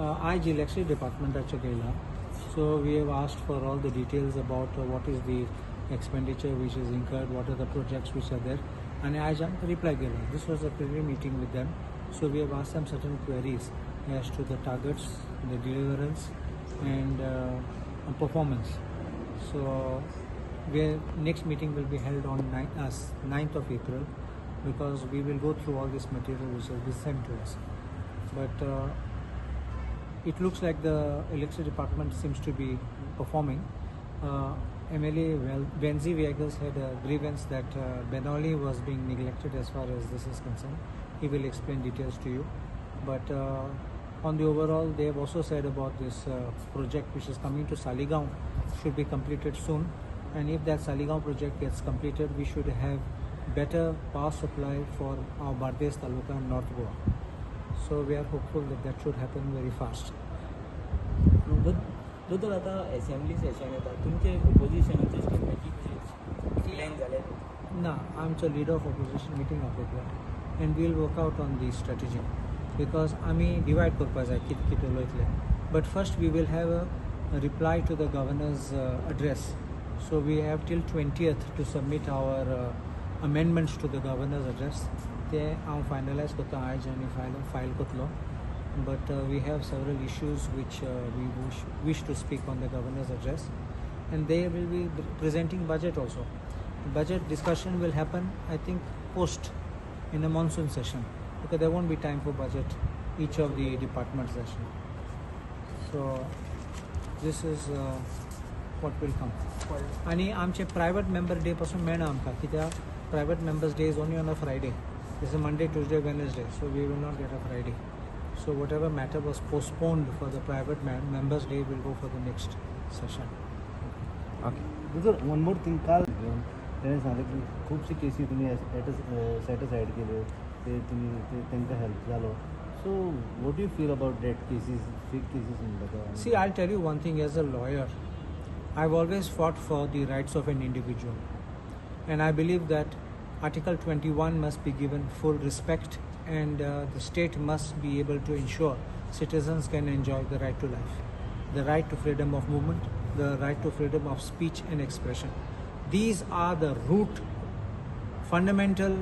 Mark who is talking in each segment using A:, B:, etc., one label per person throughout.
A: आज इलेक्शन डिपार्टमेंटाचे गेला. So we have asked for all the details about what is the expenditure which is incurred, what are the projects which are there, and आज हम reply गेला. This was a preliminary meeting with them. So we have asked them certain queries as to the targets, the deliverance, and performance. So next meeting will be held on 9th of April, because we will go through all this material which has been sent to us. But it looks like the electric department seems to be performing. MLA Benzi Viegas had a grievance that Benoli was being neglected as far as this is concerned. He will explain details to you. But on the overall, they have also said about this project which is coming to Saligaon should be completed soon. And if that Saligaon project gets completed, we should have better power supply for our Bardes Taluka and North Goa. So we are hopeful that that should happen very fast.
B: दोन आता assembly session येतात तुमचे ओपोजिशनाचे statement plan झाले
A: ना आमचं leader of opposition meeting आपल्याक and will work out on the strategy because आमी divide करपा जाय कितें उलयतले but first we will have a reply to the governor's address so we have till 20th to submit our amendments to the governor's address ते हांव finalise करता आयज आनी फायल करतलो. But we have several issues which we wish to speak on the governor's address, and they will be presenting budget also. Budget discussion will happen, I think, post in the monsoon session, because there won't be time for budget each of the department session. So this is what will come. आणि आमचे private member day पासून मेळना आमकां कित्याक private members day is only on a Friday. This is Monday Tuesday Wednesday, so we will not get a Friday. So whatever matter was postponed for the private members' day will go for the next session.
C: Okay. One more thing, काल त्याने सांगितलं की खूपशी केसी तुम्ही set aside केले ते तुम्ही त्यांना help झालो. So what do you feel about that cases, fake cases in the?
A: See, I'll tell you one thing. As a lawyer, I've always fought for the rights of an individual, and I believe that Article 21 must be given full respect. And the state must be able to ensure citizens can enjoy the right to life, the right to freedom of movement, the right to freedom of speech and expression. These are the root fundamental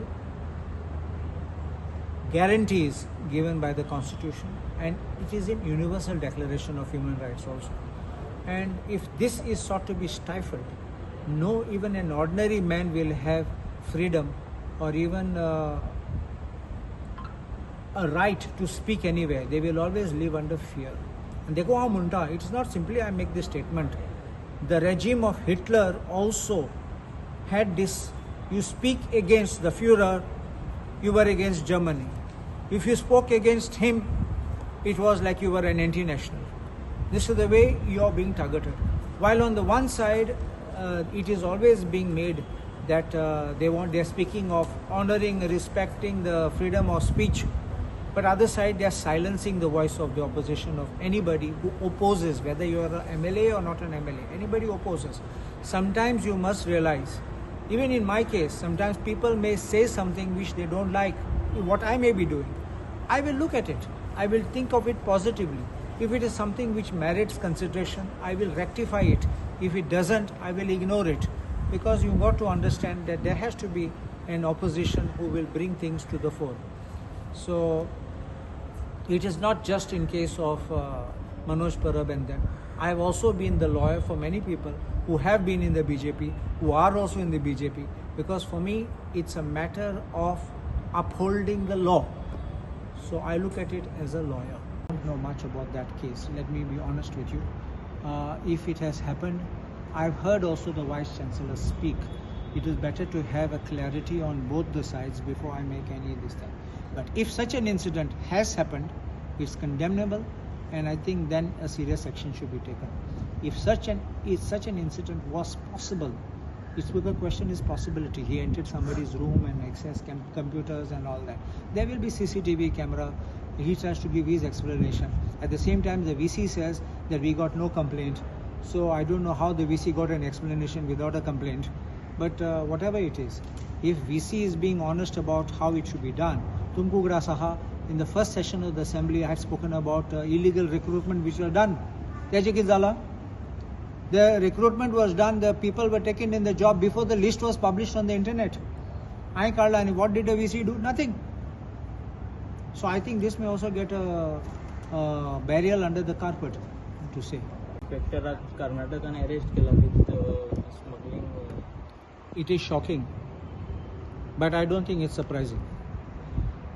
A: guarantees given by the Constitution, and it is in Universal Declaration of Human Rights also. And if this is sought to be stifled, no even an ordinary man will have freedom or even a right to speak anywhere. They will always live under fear. And they go munta. It's not simply I make this statement. The regime of Hitler also had this. You speak against the Führer, you were against Germany. If you spoke against him, it was like you were an anti-national. This is the way you are being targeted. While on the one side, it is always being made that they're speaking of honoring, respecting the freedom of speech. But other side, they are silencing the voice of the opposition, of anybody who opposes, whether you are an MLA or not an MLA. Anybody opposes. Sometimes you must realize, even in my case, sometimes people may say something which they don't like, what I may be doing. I will look at it. I will think of it positively. If it is something which merits consideration, I will rectify it. If it doesn't, I will ignore it. Because you've got to understand that there has to be an opposition who will bring things to the fore. So it is not just in case of Manoj Parab and them. I have also been the lawyer for many people who have been in the BJP, who are also in the BJP, because for me it's a matter of upholding the law. So I look at it as a lawyer. I don't know much about that case. Let me be honest with you. If it has happened, I've heard also the Vice Chancellor speak. It is better to have a clarity on both the sides before I make any of this thing. But if such an incident has happened, it's condemnable, and I think then a serious action should be taken. If such an incident was possible, it's because the question is possibility. He entered somebody's room and accessed computers and all that. There will be CCTV camera. He tries to give his explanation. At the same time, the VC says that we got no complaint. So I don't know how the VC got an explanation without a complaint. But whatever it is, if VC is being honest about how it should be done, तुमको उगड़ा सहा in the first session of the assembly, I had spoken about illegal recruitment which were done. त्याचे कितें जाला? The recruitment was done, the people were taken in the job before the list was published on the internet. I called and what did the VC do? Nothing. So I think this may also get a burial under the carpet, to say.
B: इंस्पेक्टराक कर्नाटकान arrest केला with smuggling.
A: It is shocking, but I don't think it's surprising,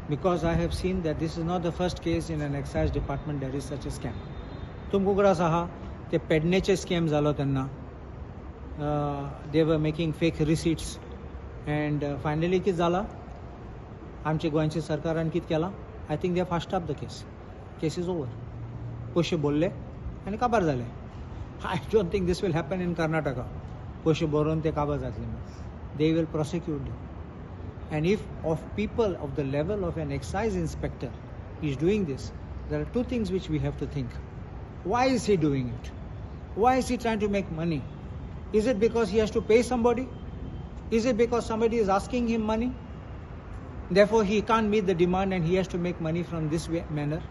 A: because I have seen that this is not the first case in an excise department there is such a scam. तुमको कळास आहा ते पेडणेचे scam जालो तेन्ना they were making fake receipts and finally कितें जाला? आमच्या गोंयच्या सरकारान कितें केलां? I think they have hushed up the case. Case is over. पयशे बोल्ले आनी काबार जाले. I don't think this will happen in Karnataka. पयशे भरून ते काबार जातले. They will prosecute them. And if of people of the level of an excise inspector is doing this, there are two things which we have to think. Why is he doing it? Why is he trying to make money? Is it because he has to pay somebody? Is it because somebody is asking him money? Therefore he can't meet the demand and he has to make money from this manner.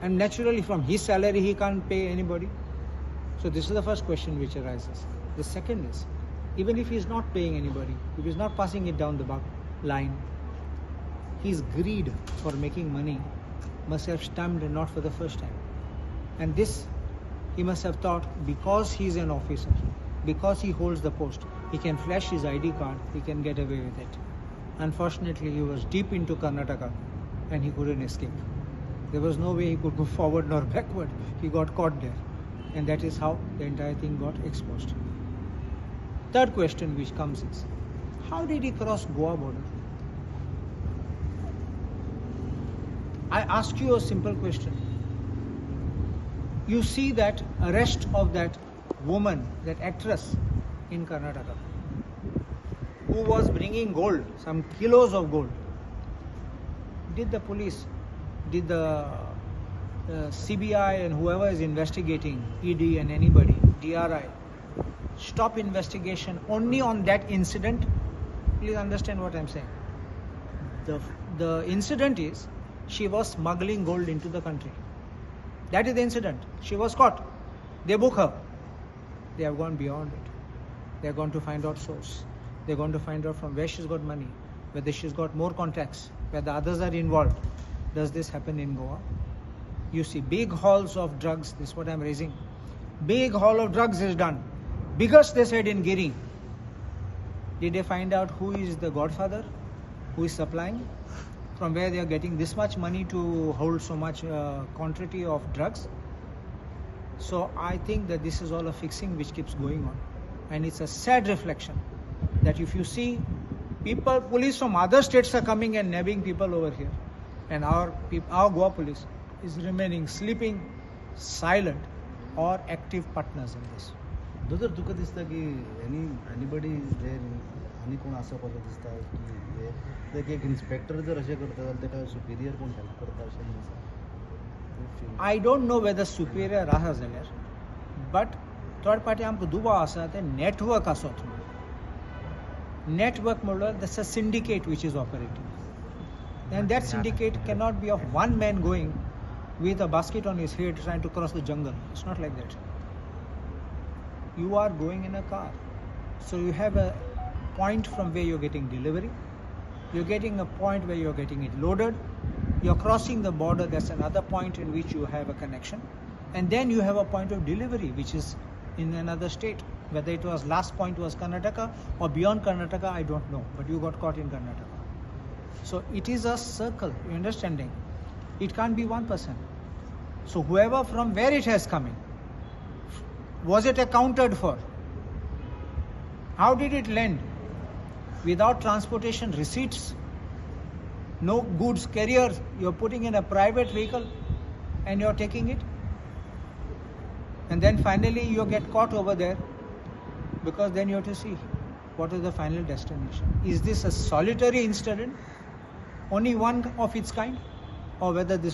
A: And naturally from his salary he can't pay anybody. So this is the first question which arises. The second is, even if he is not paying anybody, if he is not passing it down the line, his greed for making money must have stemmed not for the first time. And this, he must have thought, because he is an officer, because he holds the post, he can flash his ID card, he can get away with it. Unfortunately, he was deep into Karnataka and he couldn't escape. There was no way he could go forward nor backward. He got caught there. And that is how the entire thing got exposed. Third question which comes is, how did he cross Goa border? I ask you a simple question. You see that arrest of that woman, that actress in Karnataka, who was bringing gold, some kilos of gold. Did the police, did the CBI and whoever is investigating, ED and anybody, DRI, stop investigation only on that incident? Please understand what I'm saying. The incident is, she was smuggling gold into the country. That is the incident. She was caught. They book her. They have gone beyond it. They are going to find out source. They're going to find out from where she's got money, whether she's got more contacts, whether others are involved. Does this happen in Goa? You see big hauls of drugs. This is what I'm raising. Big haul of drugs is done. Biggest, they said, in Giri. Did they find out who is the godfather, who is supplying, from where they are getting this much money to hold so much quantity of drugs? So I think that this is all a fixing which keeps going on. And it's a sad reflection that if you see people, police from other states are coming and nabbing people over here. And our Goa police is remaining sleeping, silent, or active partners in this.
C: दोदर तुका दिसता की anybody is there आनी कोण आसा कसो दिसता की हे एक इन्स्पेक्टर जर अशें करता जाल्यार तेका सुपिरियर कोण हेल्प करता अशें दिसता?
A: I don't know whether superior आसा जाल्यार, but थर्ड पार्टी आमकां दुबाव आसा ते नेटवर्क आसत. Network म्हणल्यार that's a syndicate which is operating. And that syndicate cannot be of one man going with a basket on his head trying to cross the jungle. It's not like that. You are going in a car. So you have a point from where you're getting delivery. You're getting a point where you're getting it loaded. You're crossing the border. That's another point in which you have a connection. And then you have a point of delivery, which is in another state. Whether it was last point was Karnataka or beyond Karnataka, I don't know. But you got caught in Karnataka. So it is a circle, you understanding? It can't be one person. So whoever from where it has come in, was it accounted for? How did it land? Without transportation receipts, no goods carriers, you're putting in a private vehicle and you're taking it. And then finally you get caught over there, because then you have to see what is the final destination. Is this a solitary incident, only one of its kind, or whether this